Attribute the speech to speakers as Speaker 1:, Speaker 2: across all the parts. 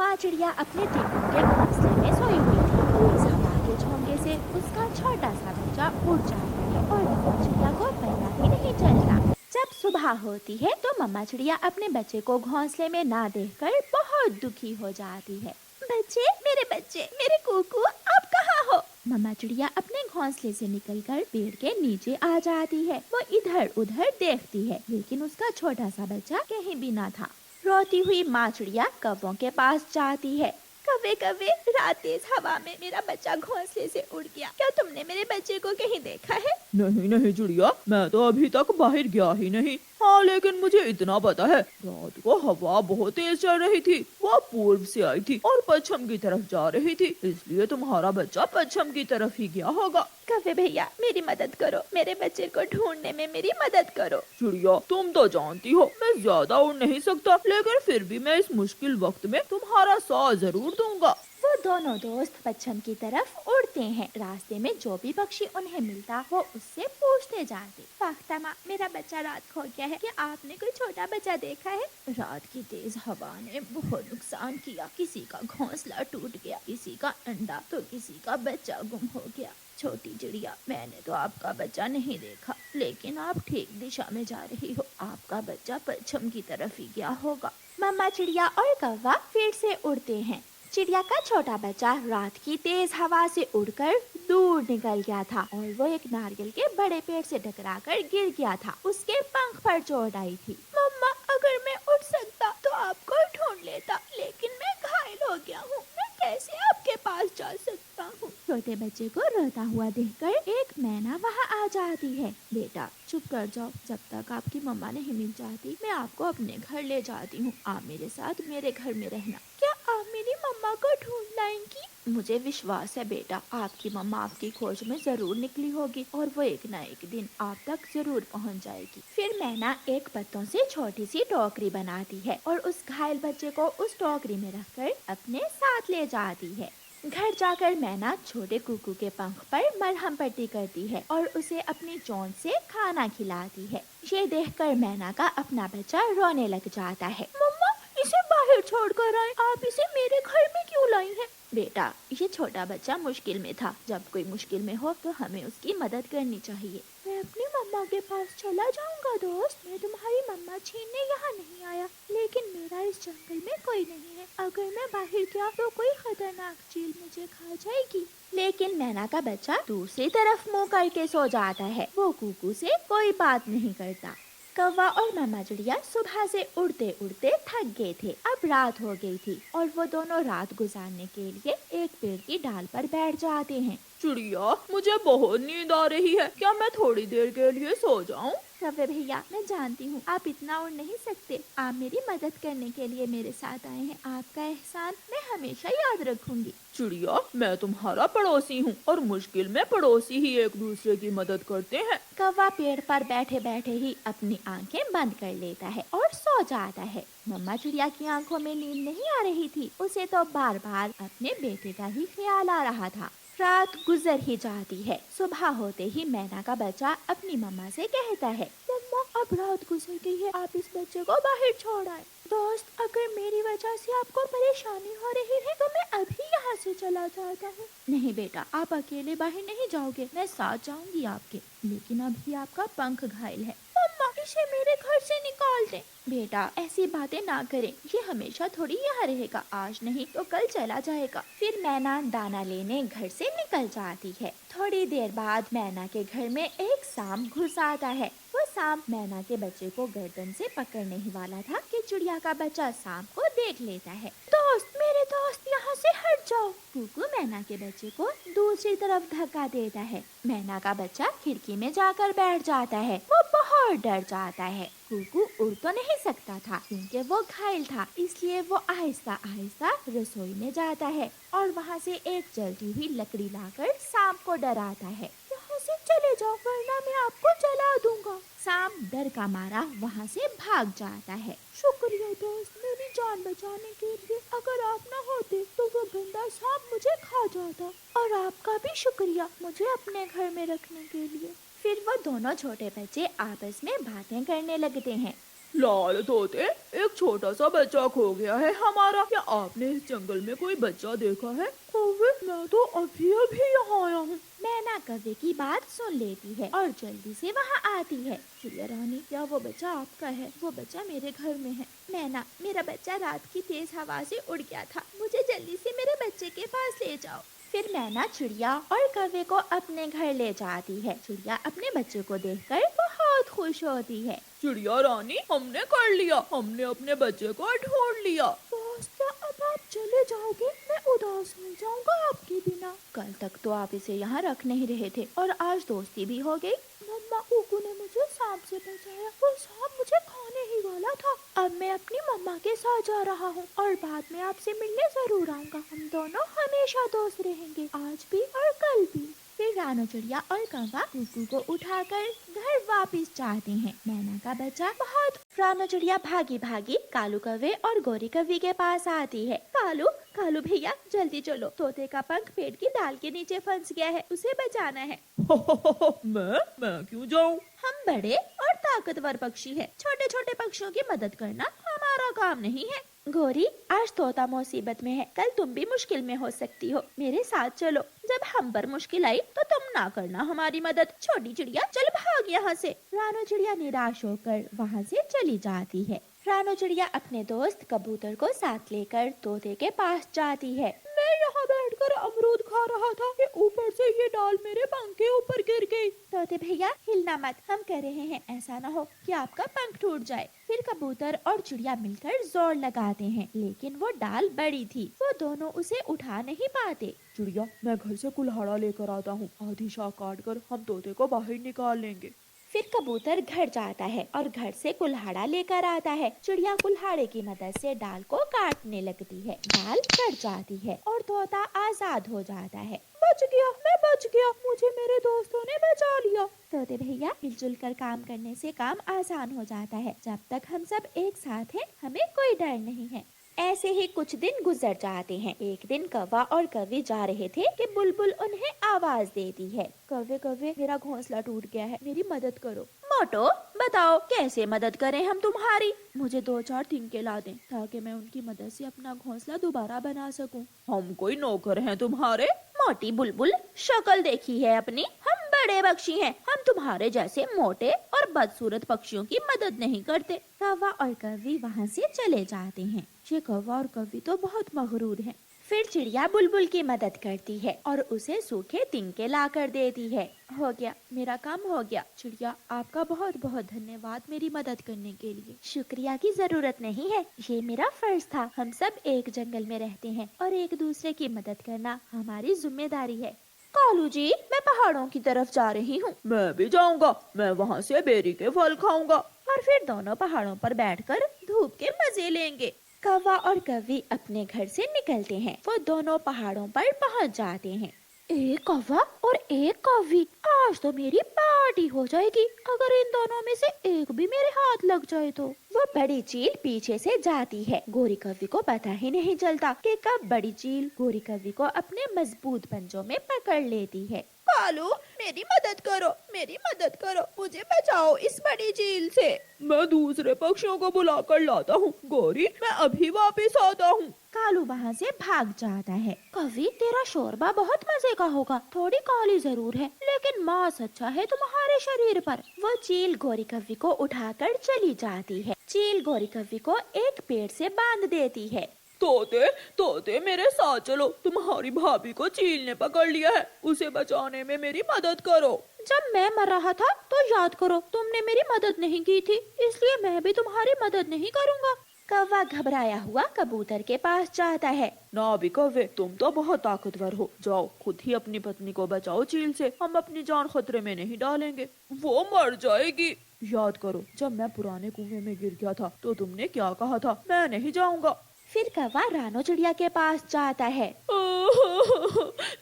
Speaker 1: माँ चिड़िया अपने टिड्डों के घोंसले में सोई हुई थी। तेज हवा के झोंके से उसका छोटा सा बच्चा उड़ जाता है और मम्मा चिड़िया को पता ही नहीं चलता। जब सुबह होती है तो मम्मा चिड़िया अपने बच्चे को घोंसले में ना देखकर बहुत दुखी हो जाती है। बच्चे, मेरे कुकू, आप कहाँ हो? मम्मा चिड़िया अपने घोंसले से निकलकर पेड़ के नीचे आ जाती है। वो इधर उधर देखती है, लेकिन उसका छोटा सा बच्चा कहीं भी ना था। रोती हुई माँ चिड़िया कौवों के पास जाती है। कव्वे, रात तेज हवा में मेरा बच्चा घोंसले से उड़ गया। क्या तुमने मेरे बच्चे को कहीं देखा है?
Speaker 2: नहीं चिड़िया, मैं तो अभी तक बाहर गया ही नहीं। हाँ, लेकिन मुझे इतना पता है, रात को हवा बहुत तेज चल रही थी। वो पूर्व से आई थी और पश्चिम की तरफ जा रही थी, इसलिए तुम्हारा बच्चा पश्चिम की तरफ ही गया होगा।
Speaker 1: कव्वे भैया, मेरी मदद करो, मेरे बच्चे को ढूंढने में मेरी मदद करो।
Speaker 2: चिड़िया, तुम तो जानती हो मैं ज्यादा उड़ नहीं सकता, लेकिन फिर भी मैं इस मुश्किल वक्त में तुम्हारा साथ जरूर दूंगा।
Speaker 1: वो दोनों दोस्त पश्चिम की तरफ उड़ते हैं। रास्ते में जो भी पक्षी उन्हें मिलता वो उससे पूछते जाते। फाख्ता, मेरा बच्चा रात खो गया है, क्या आपने कोई छोटा बच्चा देखा है? रात की तेज हवा ने बहुत नुकसान किया, किसी का घोंसला टूट गया, किसी का अंडा तो किसी का बच्चा गुम हो गया। छोटी चिड़िया, मैंने तो आपका बच्चा नहीं देखा, लेकिन आप ठीक दिशा में जा रही हो, आपका बच्चा पश्चिम की तरफ ही गया होगा। मम्मा चिड़िया और कौवा फिर से उड़ते हैं। चिड़िया का छोटा बच्चा रात की तेज हवा से उड़कर दूर निकल गया था और वो एक नारियल के बड़े पेड़ से टकराकर गिर गया था। उसके पंख पर चोट आई थी। मम्मा, अगर मैं उड़ सकता तो आपको ढूंढ लेता, लेकिन मैं घायल हो गया हूँ, मैं कैसे आपके पास जा सकता हूँ? छोटे बच्चे को रोता हुआ देखकर एक मैना वहाँ आ जाती है। बेटा, चुप कर जाओ, जब तक आपकी मम्मा नहीं मिल जाती मैं आपको अपने घर ले जाती हूँ। आप मेरे साथ मेरे घर में रहना। क्या आप मेरी मम्मा को ढूंढ लाएंगी? मुझे विश्वास है बेटा, आपकी मम्मा आपकी खोज में जरूर निकली होगी और वो एक ना एक दिन आप तक जरूर पहुंच जाएगी। फिर मैना एक पत्तों से छोटी सी टोकरी बनाती है और उस घायल बच्चे को उस टोकरी में रखकर अपने साथ ले जाती है। घर जाकर मैना छोटे कुकू के पंख पर मरहम पट्टी करती है और उसे अपनी चोंच से खाना खिलाती है। ये देखकर मैना का अपना बच्चा रोने लग जाता है। मम्मा, इसे बाहर छोड़कर आए, आप इसे मेरे घर में क्यों लाई हैं? बेटा, ये छोटा बच्चा मुश्किल में था, जब कोई मुश्किल में हो तो हमें उसकी मदद करनी चाहिए। मैं अपनी मम्मा के पास चला जाऊंगा दोस्त, मैं तुम्हारी मम्मा छीनने यहाँ नहीं आया, लेकिन मेरा इस जंगल में कोई नहीं है, अगर मैं बाहर गया तो कोई खतरनाक चील मुझे खा जाएगी। लेकिन मैना का बच्चा दूसरी तरफ मुँह करके सो जाता है। वो कुकू से कोई बात नहीं करता। कौवा और मम्मा चिड़िया सुबह से उड़ते उड़ते थक गए थे। अब रात हो गई थी और वो दोनों रात गुजारने के लिए एक पेड़ की डाल पर बैठ जाते हैं।
Speaker 2: चिड़िया, मुझे बहुत नींद आ रही है, क्या मैं थोड़ी देर के लिए सो जाऊं?
Speaker 1: कव्वे भैया, मैं जानती हूँ आप इतना उड़ नहीं सकते, आप मेरी मदद करने के लिए मेरे साथ आए हैं, आपका एहसान मैं हमेशा याद रखूंगी।
Speaker 2: चिड़िया, मैं तुम्हारा पड़ोसी हूँ और मुश्किल में पड़ोसी ही एक दूसरे की मदद करते हैं।
Speaker 1: कौवा पेड़ पर बैठे बैठे ही अपनी आंखें बंद कर लेता है और सो जाता है। मम्मा चिड़िया की आंखों में नींद नहीं आ रही थी, उसे तो बार बार अपने बेटे का ही ख्याल आ रहा था। रात गुजर ही जाती है। सुबह होते ही मैना का बच्चा अपनी मम्मा से कहता है, मम्मा, अब रात गुजर गई है, आप इस बच्चे को बाहर छोड़ आए। दोस्त, अगर मेरी वजह से आपको परेशानी हो रही है तो मैं अभी यहाँ से चला जाता हूँ। नहीं बेटा, आप अकेले बाहर नहीं जाओगे, मैं साथ जाऊंगी आपके, लेकिन अभी आपका पंख घायल है। मम्मा, इसे मेरे घर से निकाल दे। बेटा, ऐसी बातें ना करें, ये हमेशा थोड़ी यहाँ रहेगा, आज नहीं तो कल चला जाएगा। फिर मैना दाना लेने घर से निकल जाती है। थोड़ी देर बाद मैना के घर में एक सांप घुस आता है। वो सांप मैना के बच्चे को गर्दन से पकड़ने ही वाला था कि चिड़िया का बच्चा सांप को देख लेता है। दोस्त, मेरे दोस्त, यहाँ से हट जाओ। कुकू मैना के बच्चे को दूसरी तरफ धक्का देता है। मैना का बच्चा खिड़की में जाकर बैठ जाता है। वो बहुत डर जाता है। कुकू उड़ तो नहीं सकता था क्योंकि वो घायल था, इसलिए वो आहिस्ता आहिस्ता रसोई में जाता है और वहाँ से एक जलती हुई लकड़ी लाकर सांप को डराता है। यहाँ से चले जाओ वरना मैं आपको जला दूंगा। सांप डर का मारा वहाँ से भाग जाता है। शुक्रिया दोस्त, मेरी जान बचाने के लिए, अगर आप न होते तो वो गंदा सांप मुझे खा जाता। और आपका भी शुक्रिया मुझे अपने घर में रखने के लिए। फिर वो दोनों छोटे बच्चे आपस में बातें करने लगते हैं।
Speaker 2: लाल तोते, एक छोटा सा बच्चा खो गया है हमारा। क्या आपने इस जंगल में कोई बच्चा देखा है? कौवे, मैं तो अभी अभी यहाँ आया हूँ।
Speaker 1: मैना कौवे की बात सुन लेती है और जल्दी से वहाँ आती है। चिड़िया रानी, क्या वो बच्चा आपका है? वो बच्चा मेरे घर में है। मैना, मेरा बच्चा रात की तेज हवा से उड़ गया था, मुझे जल्दी से मेरे बच्चे के पास ले जाओ। फिर मैना चिड़िया और कौवे को अपने घर ले जाती है। चिड़िया अपने बच्चे को देखकर बहुत खुश होती है।
Speaker 2: चिड़िया रानी, हमने कर लिया, हमने अपने बच्चे को ढूंढ लिया। बस, क्या अब आप चले जाओगे? मैं उदास हो जाऊंगा आपके बिना।
Speaker 1: कल तक तो आप इसे यहाँ रख नहीं रहे थे और आज दोस्ती भी हो गई।
Speaker 2: मम्मा कुकू ने मुझे सांप से बचाया, वो सांप मुझे खाने ही वाला था।
Speaker 1: अब मैं अपनी मम्मा के साथ जा रहा हूँ और बाद में आपसे मिलने जरूर आऊंगा। हम दोनों हमेशा दोस्त रहेंगे, आज भी और कल भी। फिर रानो चिड़िया और कौवा कुकू को उठाकर घर वापस जाते हैं। मैना का बच्चा बहुत। रानो चिड़िया भागी भागी कालू कौवे और गोरी कौवी के पास आती है। कालू, कालू भैया जल्दी चलो, तोते का पंख पेड़ की डाल के नीचे फंस गया है, उसे बचाना है।
Speaker 2: मैं क्यों जाऊँ?
Speaker 1: हम बड़े और ताकतवर पक्षी हैं, छोटे छोटे पक्षियों की मदद करना हमारा काम नहीं है। गोरी, आज तोता मुसीबत में है, कल तुम भी मुश्किल में हो सकती हो, मेरे साथ चलो। जब हम पर मुश्किल आई तो तुम ना करना हमारी मदद। छोटी चिड़िया, चल भाग यहाँ से। रानो चिड़िया निराश होकर वहाँ से चली जाती है। रानो चिड़िया अपने दोस्त कबूतर को साथ लेकर तोते के पास जाती है।
Speaker 2: मैं यहाँ बैठकर अमरूद खा रहा था कि ऊपर से ये डाल मेरे पंख के ऊपर गिर गई।
Speaker 1: तोते भैया हिलना मत, हम कह रहे हैं, ऐसा न हो कि आपका पंख टूट जाए। फिर कबूतर और चिड़िया मिलकर जोर लगाते हैं, लेकिन वो डाल बड़ी थी, वो दोनों उसे उठा नहीं पाते।
Speaker 2: चिड़िया, मैं घर से कुल्हाड़ा लेकर आता हूँ, आधी शाख काट कर हम तोते को बाहर निकाल लेंगे।
Speaker 1: फिर कबूतर घर जाता है और घर से कुल्हाड़ा लेकर आता है। चिड़िया कुल्हाड़े की मदद से डाल को काटने लगती है, डाल कट जाती है और तोता आजाद हो जाता है।
Speaker 2: बच गया, मैं बच गया, मुझे मेरे दोस्तों ने बचा लिया।
Speaker 1: तोते भैया, मिलजुल कर काम करने से काम आसान हो जाता है। जब तक हम सब एक साथ हैं, हमें कोई डर नहीं है। ऐसे ही कुछ दिन गुजर जाते हैं। एक दिन कौवा और कौवी जा रहे थे कि बुलबुल उन्हें आवाज देती है।
Speaker 2: कौवे कौवे, मेरा घोंसला टूट गया है, मेरी मदद करो।
Speaker 1: मोटो, बताओ कैसे मदद करें हम तुम्हारी?
Speaker 2: मुझे 2-4 तिनके ला दें ताकि मैं उनकी मदद से अपना घोंसला दोबारा बना सकूं। हम कोई नौकर हैं तुम्हारे?
Speaker 1: मोटी बुलबुल, शक्ल देखी है अपनी? हम बड़े पक्षी हैं, हम तुम्हारे जैसे मोटे और बदसूरत पक्षियों की मदद नहीं करते। कौवा और कौवी वहाँ से चले जाते हैं।
Speaker 2: ये कौवा और कौवी तो बहुत मगरूर हैं।
Speaker 1: फिर चिड़िया बुलबुल की मदद करती है और उसे सूखे तिनके ला कर देती है।
Speaker 2: हो गया, मेरा काम हो गया। चिड़िया, आपका बहुत बहुत धन्यवाद मेरी मदद करने के लिए।
Speaker 1: शुक्रिया की जरूरत नहीं है, ये मेरा फर्ज था। हम सब एक जंगल में रहते हैं और एक दूसरे की मदद करना हमारी जिम्मेदारी है। कालू जी, मैं पहाड़ों की तरफ जा रही हूँ।
Speaker 2: मैं भी जाऊँगा, मैं वहाँ से बेरी के फल खाऊंगा
Speaker 1: और फिर दोनों पहाड़ों पर बैठकर धूप के मजे लेंगे। कौवा और कौवी अपने घर से निकलते हैं। वो दोनों पहाड़ों पर पहुँच जाते हैं। एक कौवा और एक कौवी, आज तो मेरी पार्टी हो जाएगी। अगर इन दोनों में से एक भी मेरे हाथ लग जाए तो। वो बड़ी चील पीछे से जाती है। गोरी कौवी को पता ही नहीं चलता कि कब बड़ी चील गोरी कौवी को अपने मजबूत पंजों में पकड़ लेती है।
Speaker 2: कालू, मेरी मदद करो, मेरी मदद करो, मुझे बचाओ इस बड़ी चील से। मैं दूसरे पक्षियों को बुला कर लाता हूँ। गोरी, मैं अभी वापस आता हूँ।
Speaker 1: कालू वहाँ से भाग जाता है। कौवी, तेरा शोरबा बहुत मजे का होगा, थोड़ी काली जरूर है लेकिन मांस अच्छा है तुम्हारे शरीर पर। वो चील गोरी कौवी को उठाकर चली जाती है। चील गोरी कौवी को एक पेड़ से बांध देती है।
Speaker 2: तोते, तोते मेरे साथ चलो, तुम्हारी भाभी को चील ने पकड़ लिया है, उसे बचाने में मेरी मदद करो।
Speaker 1: जब मैं मर रहा था तो याद करो, तुमने मेरी मदद नहीं की थी, इसलिए मैं भी तुम्हारी मदद नहीं करूँगा। कौवा घबराया हुआ कबूतर के पास जाता है।
Speaker 2: ना भी कौवे, तुम तो बहुत ताकतवर हो, जाओ खुद ही अपनी पत्नी को बचाओ चील से, हम अपनी जान खतरे में नहीं डालेंगे, वो मर जाएगी। याद करो, जब मैं पुराने कुएं में गिर गया था तो तुमने क्या कहा था, मैं नहीं जाऊंगा।
Speaker 1: फिर कौवा रानो चिड़िया के पास जाता है।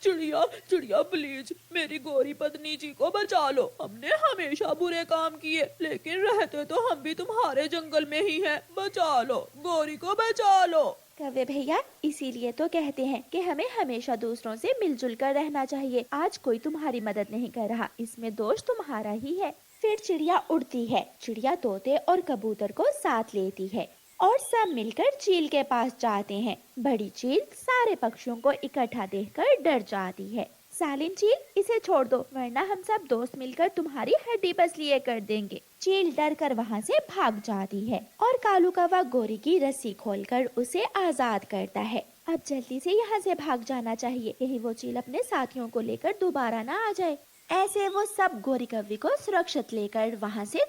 Speaker 2: चिड़िया, चिड़िया प्लीज, मेरी गोरी पत्नी जी को बचा लो। हमने हमेशा बुरे काम किए, लेकिन रहते तो हम भी तुम्हारे जंगल में ही हैं। बचा लो, गोरी को बचा लो।
Speaker 1: कौवे भैया, इसीलिए तो कहते हैं कि हमें हमेशा दूसरों से मिलजुल कर रहना चाहिए। आज कोई तुम्हारी मदद नहीं कर रहा, इसमें दोष तुम्हारा ही है। फिर चिड़िया उड़ती है। चिड़िया तोते और कबूतर को साथ लेती है और सब मिलकर चील के पास जाते हैं। बड़ी चील सारे पक्षियों को इकट्ठा देखकर डर जाती है। सालिन चील, इसे छोड़ दो वरना हम सब दोस्त मिलकर तुम्हारी हड्डी पसलिए कर देंगे। चील डर कर वहाँ से भाग जाती है और कालू कौवा गोरी की रस्सी खोलकर उसे आजाद करता है। अब जल्दी से यहाँ से भाग जाना चाहिए, यही वो चील अपने साथियों को लेकर दोबारा ना आ जाए। ऐसे वो सब गोरी कौवे को सुरक्षित लेकर वहाँ से